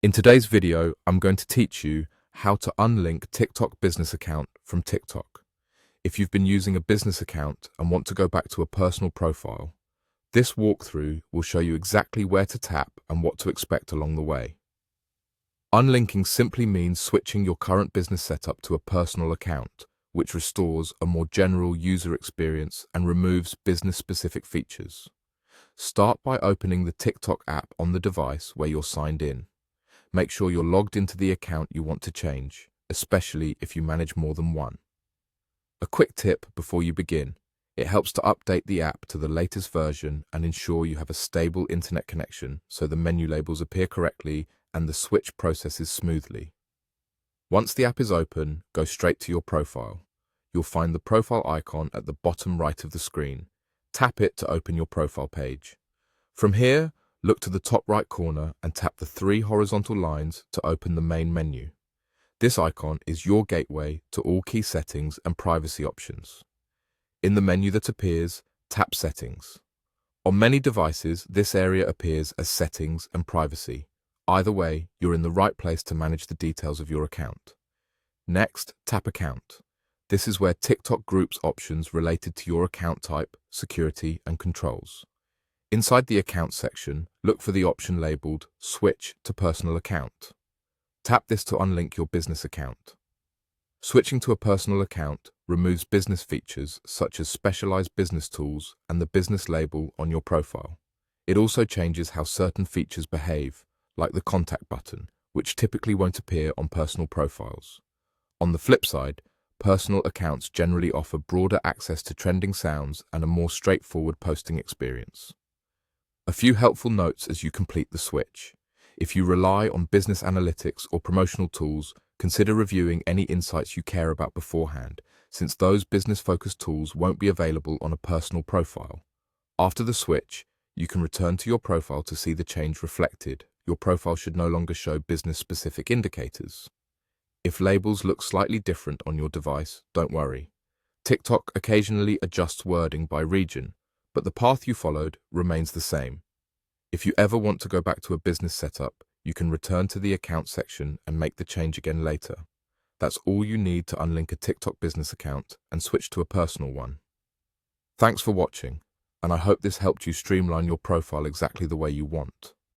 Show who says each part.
Speaker 1: In today's video, I'm going to teach you how to unlink TikTok business account from TikTok. If you've been using a business account and want to go back to a personal profile, this walkthrough will show you exactly where to tap and what to expect along the way. Unlinking simply means switching your current business setup to a personal account, which restores a more general user experience and removes business-specific features. Start by opening the TikTok app on the device where you're signed in. Make sure you're logged into the account you want to change, especially if you manage more than one. A quick tip before you begin: it helps to update the app to the latest version and ensure you have a stable internet connection so the menu labels appear correctly and the switch processes smoothly. Once the app is open, go straight to your profile. You'll find the profile icon at the bottom right of the screen. Tap it to open your profile page. From here, look to the top right corner and tap the three horizontal lines to open the main menu. This icon is your gateway to all key settings and privacy options. In the menu that appears, tap Settings. On many devices, this area appears as Settings and Privacy. Either way, you're in the right place to manage the details of your account. Next, tap Account. This is where TikTok groups options related to your account type, security, and controls. Inside the Account section, look for the option labeled Switch to Personal Account. Tap this to unlink your business account. Switching to a personal account removes business features such as specialized business tools and the business label on your profile. It also changes how certain features behave, like the contact button, which typically won't appear on personal profiles. On the flip side, personal accounts generally offer broader access to trending sounds and a more straightforward posting experience. A few helpful notes as you complete the switch. If you rely on business analytics or promotional tools, consider reviewing any insights you care about beforehand, since those business-focused tools won't be available on a personal profile. After the switch, you can return to your profile to see the change reflected. Your profile should no longer show business-specific indicators. If labels look slightly different on your device, don't worry. TikTok occasionally adjusts wording by region, but the path you followed remains the same. If you ever want to go back to a business setup, you can return to the account section and make the change again later. That's all you need to unlink a TikTok business account and switch to a personal one. Thanks for watching, and I hope this helped you streamline your profile exactly the way you want.